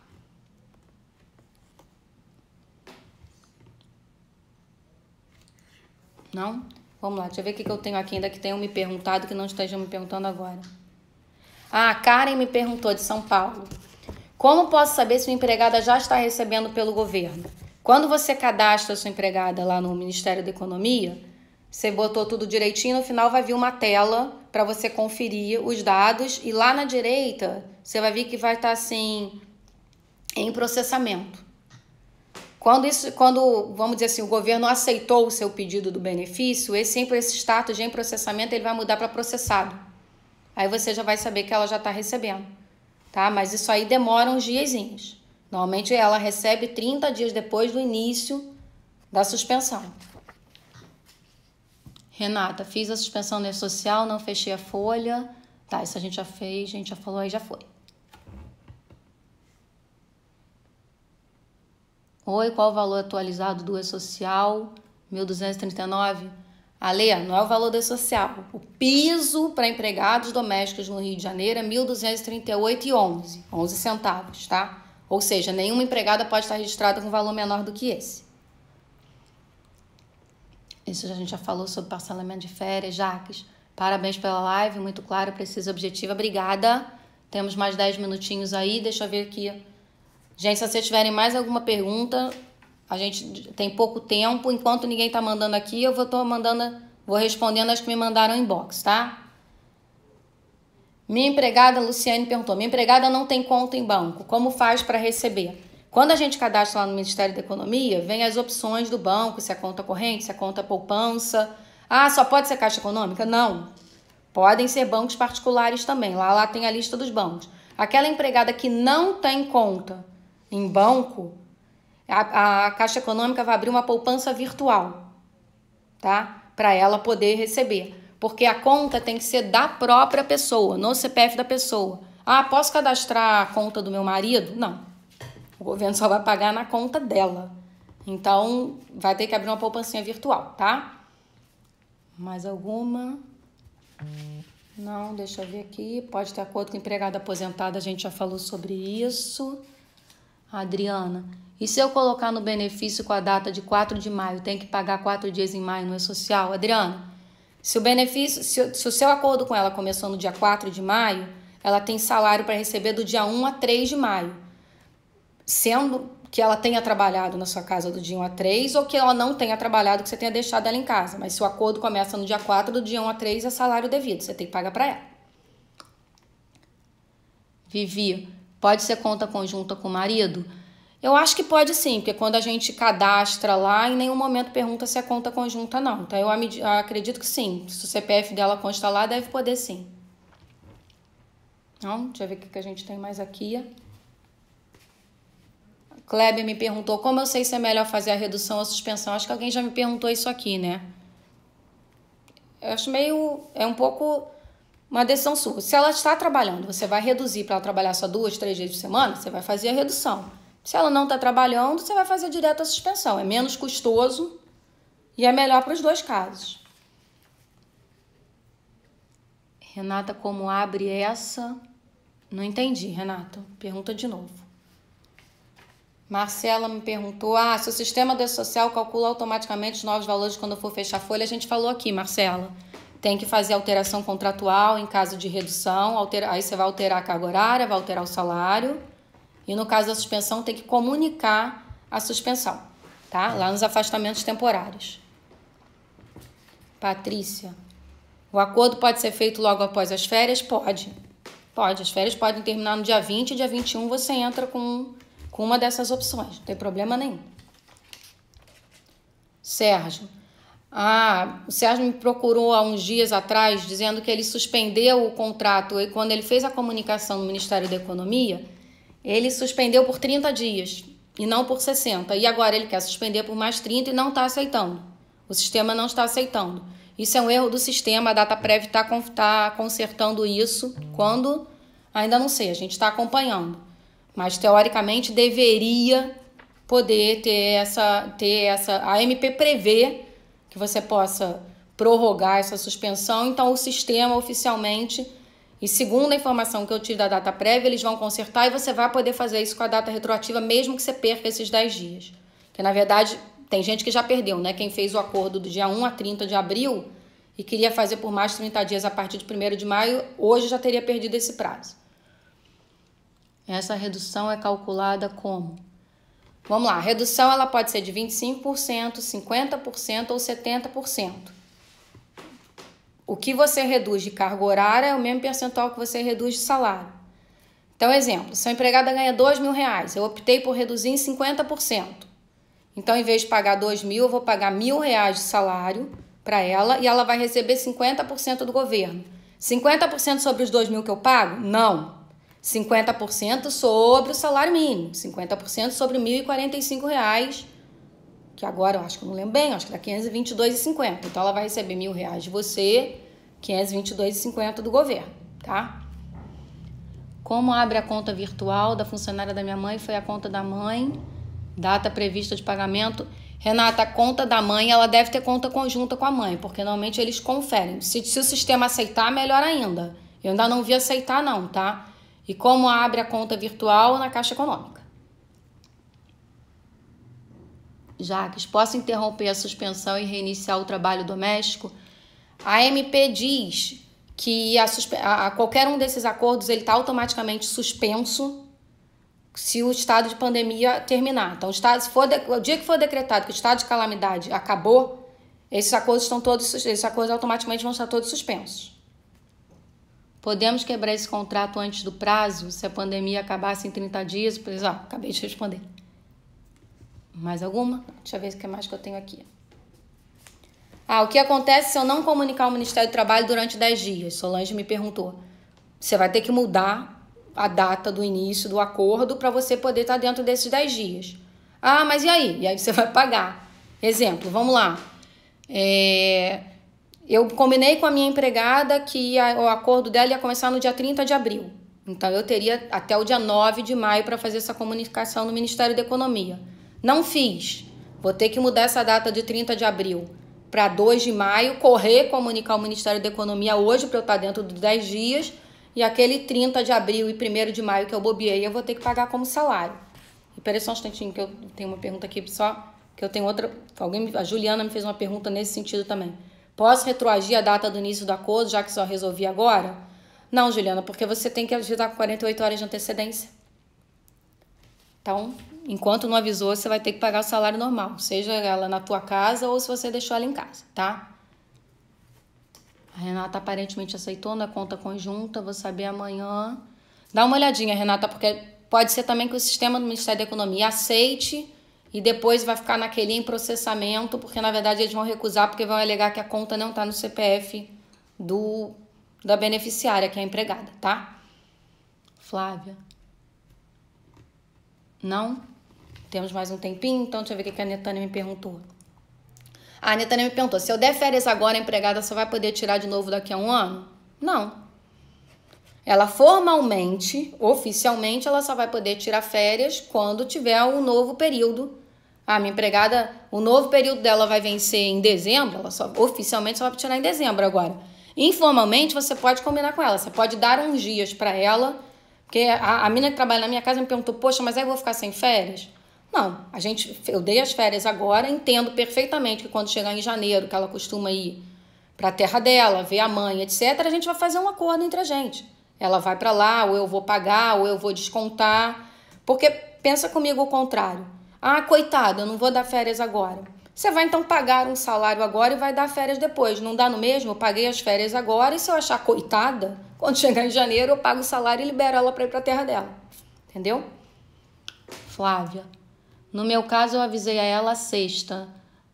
Não? Vamos lá, deixa eu ver o que eu tenho aqui ainda que tenham me perguntado que não estejam me perguntando agora. Ah, a Karen me perguntou de São Paulo. Como posso saber se uma empregada já está recebendo pelo governo? Quando você cadastra a sua empregada lá no Ministério da Economia, você botou tudo direitinho, no final vai vir uma tela para você conferir os dados e lá na direita você vai ver que vai estar assim, em processamento. Quando, vamos dizer assim, o governo aceitou o seu pedido do benefício, esse status de em processamento ele vai mudar para processado. Aí você já vai saber que ela já está recebendo, tá? Mas isso aí demora uns diazinhos. Normalmente ela recebe 30 dias depois do início da suspensão. Renata, fiz a suspensão no social, não fechei a folha. Tá, isso a gente já fez, a gente já falou, aí já foi. Oi, qual o valor atualizado do E-Social? 1.239. Ale, não é o valor do E-Social. O piso para empregados domésticos no Rio de Janeiro é 1.238,11. 11 centavos, tá? Ou seja, nenhuma empregada pode estar registrada com valor menor do que esse. Isso a gente já falou sobre parcelamento de férias. Jaques, parabéns pela live, muito clara, precisa, objetiva. Obrigada. Temos mais 10 minutinhos aí, deixa eu ver aqui. Gente, se vocês tiverem mais alguma pergunta, a gente tem pouco tempo. Enquanto ninguém tá mandando aqui, eu vou respondendo as que me mandaram em inbox, tá? Minha empregada, Luciane perguntou, minha empregada não tem conta em banco, como faz para receber? Quando a gente cadastra lá no Ministério da Economia, vem as opções do banco, se é conta corrente, se é conta poupança. Ah, só pode ser Caixa Econômica? Não. Podem ser bancos particulares também. Lá tem a lista dos bancos. Aquela empregada que não tem conta em banco, a Caixa Econômica vai abrir uma poupança virtual, tá? Para ela poder receber. Porque a conta tem que ser da própria pessoa, no CPF da pessoa. Ah, posso cadastrar a conta do meu marido? Não. O governo só vai pagar na conta dela. Então, vai ter que abrir uma poupancinha virtual, tá? Mais alguma? Não, deixa eu ver aqui. Pode ter acordo com empregada aposentada, a gente já falou sobre isso. Adriana, e se eu colocar no benefício com a data de 4 de maio, tem que pagar 4 dias em maio no E-Social? Adriana, se o benefício, se o seu acordo com ela começou no dia 4 de maio, ela tem salário para receber do dia 1 a 3 de maio. Sendo que ela tenha trabalhado na sua casa do dia 1 a 3 ou que ela não tenha trabalhado, que você tenha deixado ela em casa. Mas se o acordo começa no dia 4, do dia 1 a 3 é salário devido, você tem que pagar para ela. Vivi, pode ser conta conjunta com o marido? Eu acho que pode sim, porque quando a gente cadastra lá, em nenhum momento pergunta se é conta conjunta não. Então eu acredito que sim. Se o CPF dela consta lá, deve poder sim. Então, deixa eu ver o que a gente tem mais aqui. Kleber me perguntou como eu sei se é melhor fazer a redução ou a suspensão. Acho que alguém já me perguntou isso aqui, né? Eu acho é um pouco uma decisão sua. Se ela está trabalhando, você vai reduzir para ela trabalhar só 2, 3 vezes por semana, você vai fazer a redução. Se ela não está trabalhando, você vai fazer direto a suspensão. É menos custoso e é melhor para os dois casos. Renata, como abre essa? Não entendi, Renata. Pergunta de novo. Marcela me perguntou, se o sistema do E-Social calcula automaticamente os novos valores quando for fechar a folha, a gente falou aqui, Marcela. Tem que fazer alteração contratual em caso de redução, aí você vai alterar a carga horária, vai alterar o salário. E no caso da suspensão, tem que comunicar a suspensão, tá? Lá nos afastamentos temporários. Patrícia, o acordo pode ser feito logo após as férias? Pode. Pode. As férias podem terminar no dia 20 e dia 21 você entra com uma dessas opções. Não tem problema nenhum. Sérgio. O Sérgio me procurou há uns dias atrás dizendo que ele suspendeu o contrato e quando ele fez a comunicação no Ministério da Economia, ele suspendeu por 30 dias e não por 60. E agora ele quer suspender por mais 30 e não está aceitando. O sistema não está aceitando. Isso é um erro do sistema, a Dataprev está consertando isso quando... Ainda não sei, a gente está acompanhando. Mas, teoricamente, deveria poder ter essa... A MP prevê que você possa prorrogar essa suspensão. Então, o sistema oficialmente... E segundo a informação que eu tive da Dataprev, eles vão consertar e você vai poder fazer isso com a data retroativa, mesmo que você perca esses 10 dias. Porque, na verdade, tem gente que já perdeu, né? Quem fez o acordo do dia 1 a 30 de abril e queria fazer por mais de 30 dias a partir de 1º de maio, hoje já teria perdido esse prazo. Essa redução é calculada como? Vamos lá, a redução ela pode ser de 25%, 50% ou 70%. O que você reduz de carga horária é o mesmo percentual que você reduz de salário. Então, exemplo, se a empregada ganha R$2.000, eu optei por reduzir em 50%. Então, em vez de pagar R$2.000, eu vou pagar R$1.000 de salário para ela e ela vai receber 50% do governo. 50% sobre os R$2.000 que eu pago? Não. 50% sobre o salário mínimo. 50% sobre R$1.045 que agora eu acho que eu não lembro bem, acho que dá R$522,50. Então, ela vai receber R$1.000 de você, R$522,50 do governo, tá? Como abre a conta virtual da funcionária da minha mãe? Foi a conta da mãe, data prevista de pagamento. Renata, a conta da mãe, ela deve ter conta conjunta com a mãe, porque normalmente eles conferem. Se o sistema aceitar, melhor ainda. Eu ainda não vi aceitar não, tá? E como abre a conta virtual na Caixa Econômica. Jaques, posso interromper a suspensão e reiniciar o trabalho doméstico? A MP diz que qualquer um desses acordos ele está automaticamente suspenso se o estado de pandemia terminar. Então, o dia que for decretado que o estado de calamidade acabou, esses acordos automaticamente vão estar todos suspensos. Podemos quebrar esse contrato antes do prazo, se a pandemia acabasse em 30 dias? Pois, acabei de responder. Mais alguma? Deixa eu ver o que mais que eu tenho aqui. O que acontece se eu não comunicar ao Ministério do Trabalho durante 10 dias? Solange me perguntou. Você vai ter que mudar a data do início do acordo para você poder estar dentro desses 10 dias. Mas e aí? E aí você vai pagar. Exemplo, vamos lá. Eu combinei com a minha empregada que o acordo dela ia começar no dia 30 de abril. Então, eu teria até o dia 9 de maio para fazer essa comunicação no Ministério da Economia. Não fiz. Vou ter que mudar essa data de 30 de abril para 2 de maio, comunicar ao Ministério da Economia hoje para eu estar dentro dos 10 dias, e aquele 30 de abril e 1º de maio que eu bobeei, eu vou ter que pagar como salário. Espera só um instantinho que eu tenho uma pergunta aqui só, que eu tenho outra, a Juliana me fez uma pergunta nesse sentido também. Posso retroagir a data do início do acordo, já que só resolvi agora? Não, Juliana, porque você tem que avisar com 48 horas de antecedência. Então, enquanto não avisou, você vai ter que pagar o salário normal, seja ela na tua casa ou se você deixou ela em casa, tá? A Renata aparentemente aceitou na conta conjunta, vou saber amanhã. Dá uma olhadinha, Renata, porque pode ser também que o sistema do Ministério da Economia aceite e depois vai ficar naquele em processamento, porque na verdade eles vão recusar porque vão alegar que a conta não está no CPF da beneficiária, que é a empregada, tá? Flávia. Não? Temos mais um tempinho? Então deixa eu ver o que a Netânia me perguntou. A Netânia me perguntou, se eu der férias agora, a empregada só vai poder tirar de novo daqui a um ano? Não. Ela formalmente, oficialmente, ela só vai poder tirar férias quando tiver um novo período. A minha empregada, o novo período dela vai vencer em dezembro, oficialmente só vai tirar em dezembro agora. Informalmente, você pode combinar com ela, você pode dar uns dias para ela, porque a menina que trabalha na minha casa me perguntou, poxa, mas aí eu vou ficar sem férias? Não, eu dei as férias agora, entendo perfeitamente que quando chegar em janeiro, que ela costuma ir para a terra dela, ver a mãe, etc., a gente vai fazer um acordo entre a gente. Ela vai para lá, ou eu vou pagar, ou eu vou descontar, porque pensa comigo o contrário. Coitada, eu não vou dar férias agora. Você vai então pagar um salário agora e vai dar férias depois. Não dá no mesmo? Eu paguei as férias agora e se eu achar coitada, quando chegar em janeiro eu pago o salário e libero ela para ir para a terra dela. Entendeu? Flávia. No meu caso, eu avisei a ela sexta,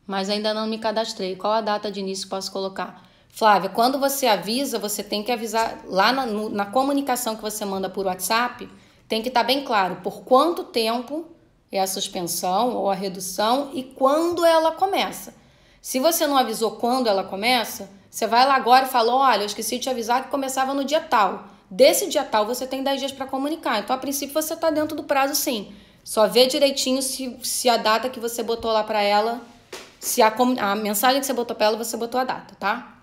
mas ainda não me cadastrei. Qual a data de início que posso colocar? Flávia, quando você avisa, você tem que avisar lá na comunicação que você manda por WhatsApp, tem que estar bem claro por quanto tempo é a suspensão ou a redução e quando ela começa. Se você não avisou quando ela começa, você vai lá agora e fala, olha, eu esqueci de te avisar que começava no dia tal. Desse dia tal, você tem 10 dias para comunicar. Então, a princípio, você está dentro do prazo, sim. Só vê direitinho se a data que você botou lá para ela, se a mensagem que você botou para ela, você botou a data, tá?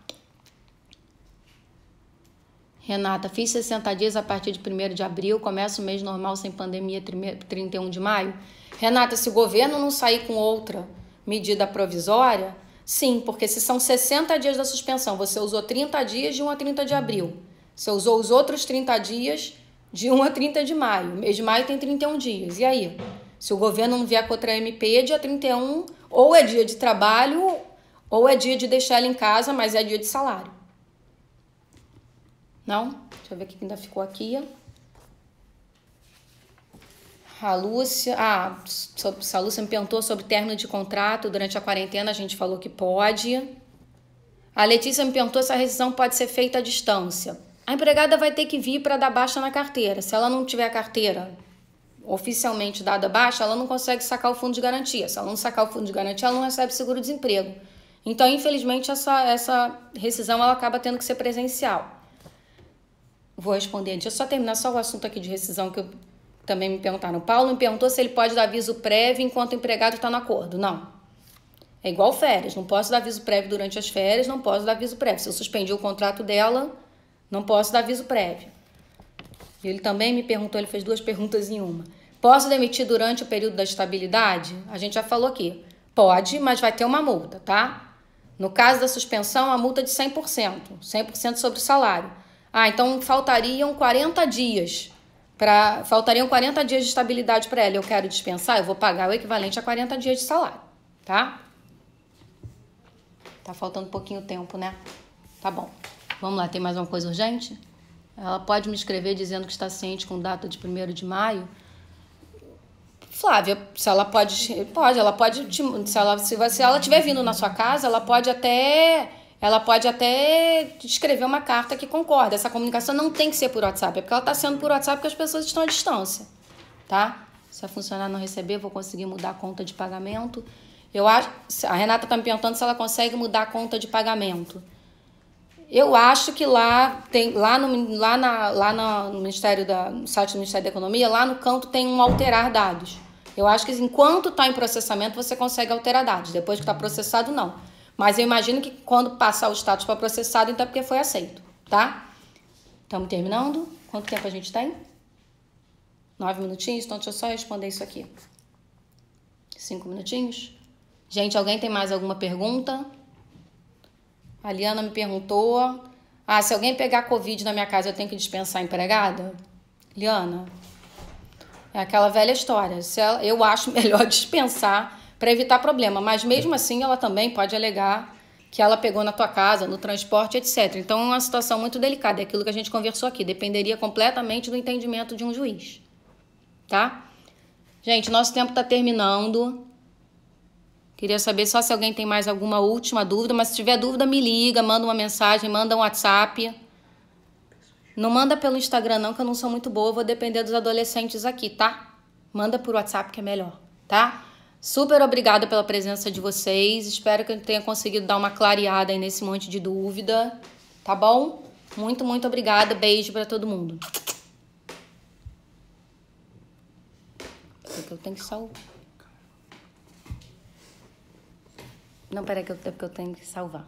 Renata, fiz 60 dias a partir de 1º de abril, começa o mês normal sem pandemia 31 de maio. Renata, se o governo não sair com outra medida provisória, sim, porque se são 60 dias da suspensão, você usou 30 dias de 1 a 30 de abril. Você usou os outros 30 dias de 1 a 30 de maio. O mês de maio tem 31 dias. E aí? Se o governo não vier com outra MP, dia 31, ou é dia de trabalho, ou é dia de deixar ela em casa, mas é dia de salário. Não? Deixa eu ver o que ainda ficou aqui. A Lúcia me perguntou sobre término de contrato durante a quarentena, a gente falou que pode. A Letícia me perguntou se a rescisão pode ser feita à distância. A empregada vai ter que vir para dar baixa na carteira. Se ela não tiver a carteira oficialmente dada baixa, ela não consegue sacar o fundo de garantia. Se ela não sacar o fundo de garantia, ela não recebe seguro-desemprego. Então, infelizmente, essa rescisão ela acaba tendo que ser presencial. Vou responder. Deixa eu só terminar só o assunto aqui de rescisão que também me perguntaram. O Paulo me perguntou se ele pode dar aviso prévio enquanto o empregado está no acordo. Não. É igual férias. Não posso dar aviso prévio durante as férias, não posso dar aviso prévio. Se eu suspendi o contrato dela, não posso dar aviso prévio. Ele também me perguntou, ele fez 2 perguntas em uma. Posso demitir durante o período da estabilidade? A gente já falou aqui. Pode, mas vai ter uma multa, tá? No caso da suspensão, a multa é de 100%. 100% sobre o salário. Então faltariam 40 dias. Faltariam 40 dias de estabilidade para ela. Eu quero dispensar, eu vou pagar o equivalente a 40 dias de salário, tá? Tá faltando um pouquinho tempo, né? Tá bom. Vamos lá, tem mais uma coisa urgente? Ela pode me escrever dizendo que está ciente com data de 1º de maio? Flávia, se ela pode, se ela estiver vindo na sua casa, ela pode até te escrever uma carta que concorda. Essa comunicação não tem que ser por WhatsApp, é porque ela está sendo por WhatsApp porque as pessoas estão à distância, tá? Se a funcionária não receber, eu vou conseguir mudar a conta de pagamento. A Renata está me perguntando se ela consegue mudar a conta de pagamento. Eu acho que lá no Ministério no site do Ministério da Economia, lá no canto tem um alterar dados. Eu acho que enquanto está em processamento, você consegue alterar dados. Depois que está processado, não. Mas eu imagino que quando passar o status para processado, então é porque foi aceito, tá? Estamos terminando? Quanto tempo a gente tem? 9 minutinhos? Então deixa eu só responder isso aqui. 5 minutinhos? Gente, alguém tem mais alguma pergunta? A Liana me perguntou... se alguém pegar Covid na minha casa, eu tenho que dispensar a empregada? Liana, é aquela velha história. Eu acho melhor dispensar para evitar problema. Mas mesmo assim, ela também pode alegar que ela pegou na tua casa, no transporte, etc. Então, é uma situação muito delicada. É aquilo que a gente conversou aqui. Dependeria completamente do entendimento de um juiz. Tá? Gente, nosso tempo está terminando. Queria saber só se alguém tem mais alguma última dúvida, mas se tiver dúvida, me liga, manda uma mensagem, manda um WhatsApp. Não manda pelo Instagram não, que eu não sou muito boa, vou depender dos adolescentes aqui, tá? Manda por WhatsApp que é melhor, tá? Super obrigada pela presença de vocês, espero que eu tenha conseguido dar uma clareada aí nesse monte de dúvida, tá bom? Muito, muito obrigada, beijo pra todo mundo. Eu tenho que salvar. Não, peraí, porque eu tenho que salvar.